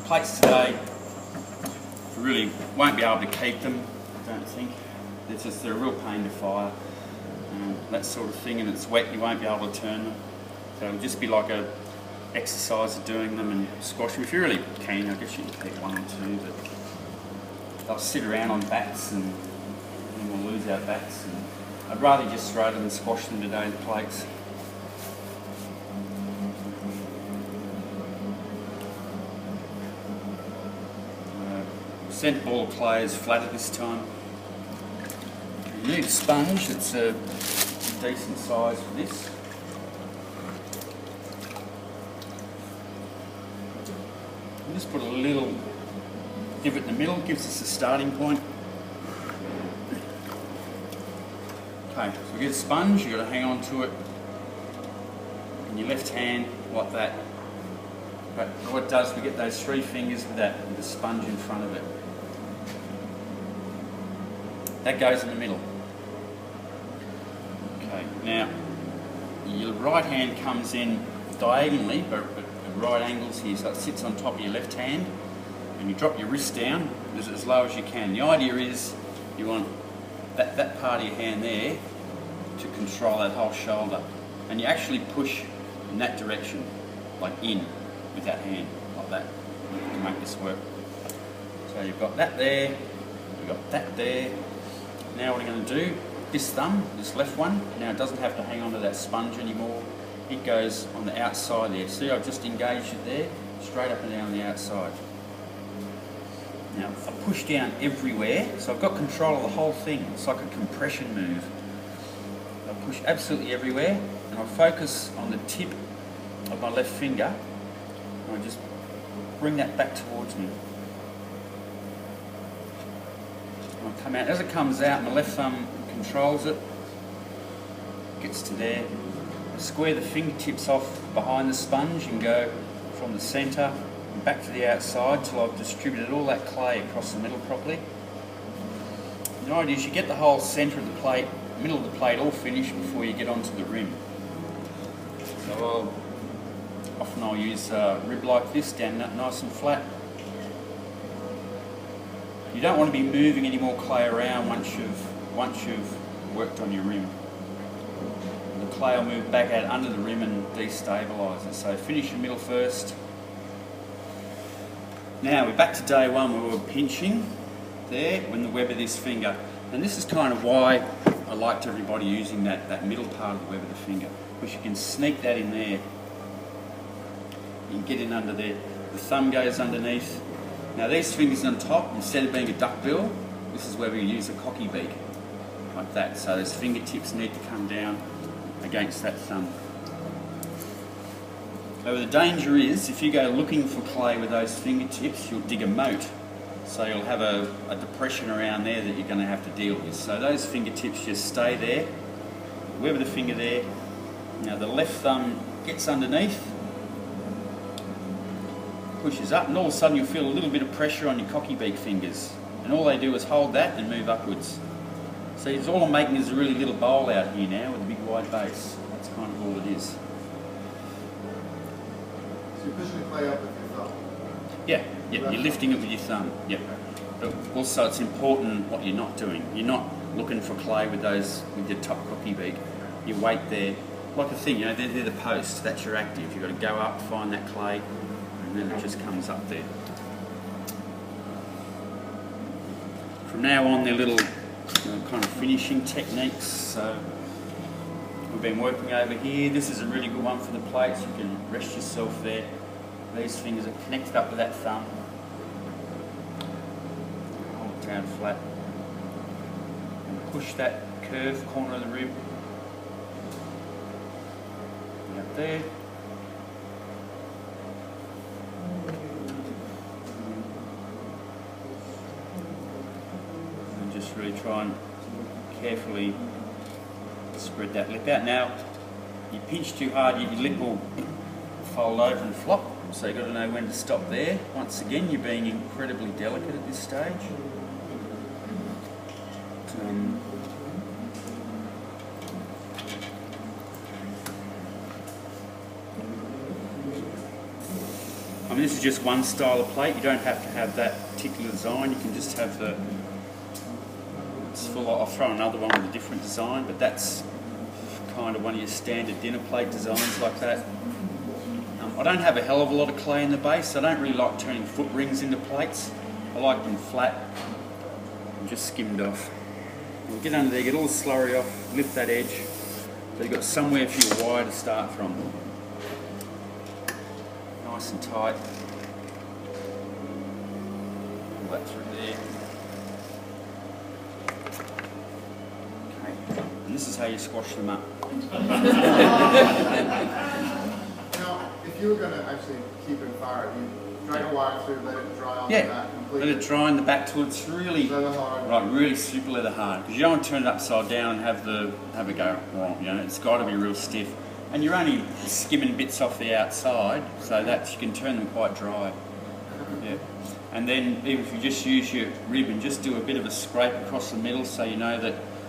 plates today, you really won't be able to keep them, I don't think. They're a real pain to fire, that sort of thing, and it's wet, you won't be able to turn them. So it'll just be like a exercise of doing them and squash them. If you're really keen, I guess you can keep one or two, but they'll sit around on bats and we'll lose our bats. And I'd rather just throw them and squash them today, the plates. Centre ball of clay is flatter this time. You need a sponge that's a decent size for this. And just put a little divot in the middle, gives us a starting point. Okay, so we get a sponge, you've got to hang on to it in your left hand like that. But what it does, we get those three fingers with the sponge in front of it. That goes in the middle. Okay, now your right hand comes in diagonally, but at right angles here, so it sits on top of your left hand, and you drop your wrist down as low as you can. The idea is you want that part of your hand there to control that whole shoulder, and you actually push in that direction, like in with that hand, like that, to make this work. So you've got that there, you've got that there. Now what I'm going to do, this thumb, this left one, now it doesn't have to hang onto that sponge anymore. It goes on the outside there. See, I've just engaged it there, straight up and down the outside. Now, I push down everywhere, so I've got control of the whole thing. It's like a compression move. I push absolutely everywhere, and I focus on the tip of my left finger, and I just bring that back towards me. And I come out. As it comes out, my left thumb controls it, gets to there. I square the fingertips off behind the sponge and go from the centre and back to the outside till I've distributed all that clay across the middle properly. The idea is you get the whole centre of the plate, middle of the plate all finished before you get onto the rim. So often I'll use a rib like this, down nice and flat. You don't want to be moving any more clay around once you've worked on your rim. The clay will move back out under the rim and destabilise it. So finish your middle first. Now we're back to day one where we were pinching there when the web of this finger. And this is kind of why I liked everybody using that middle part of the web of the finger, because you can sneak that in there. You can get in under there. The thumb goes underneath. Now these fingers on top, instead of being a duckbill, this is where we use a cocky beak, like that. So those fingertips need to come down against that thumb. So the danger is, if you go looking for clay with those fingertips, you'll dig a moat. So you'll have a depression around there that you're going to have to deal with. So those fingertips just stay there, the web of the finger there. Now the left thumb gets underneath, pushes up, and all of a sudden you'll feel a little bit of pressure on your cocky beak fingers. And all they do is hold that and move upwards. See, it's all I'm making is a really little bowl out here now with a big wide base. That's kind of all it is. So you're pushing the clay up with your thumb? Yeah, you're lifting it with your thumb. Yep. But also it's important what you're not doing. You're not looking for clay with your top cocky beak. You wait there, like a thing, they're the posts, that's your active. You've got to go up, find that clay, and then it just comes up there. From now on, they're little kind of finishing techniques. So we've been working over here. This is a really good one for the plates. You can rest yourself there. These fingers are connected up with that thumb. Hold it down flat. And push that curved corner of the rib out there. And just really try and carefully spread that lip out. Now, you pinch too hard, your lip will fold over and flop, so you've got to know when to stop there. Once again, you're being incredibly delicate at this stage. mean, this is just one style of plate. You don't have to have that particular design. You can just have the... It's full. I'll throw another one with a different design, but that's kind of one of your standard dinner plate designs like that. I don't have a hell of a lot of clay in the base. I don't really like turning foot rings into plates. I like them flat and just skimmed off. We'll get under there, get all the slurry off, lift that edge, so you've got somewhere for your wire to start from. Nice and tight. Pull that through there. Okay, and this is how you squash them up. Now, if you were going to actually keep it fired, you drag a wire through, let it dry on the Yeah, back completely. let it dry on the back till it's really... Leather hard. Right, really super leather hard, because you don't want to turn it upside down and have it go wrong. You know, it's got to be real stiff, and you're only skimming bits off the outside, so that you can turn them quite dry. Yeah, and then even if you just use your rib and just do a bit of a scrape across the middle, so you know that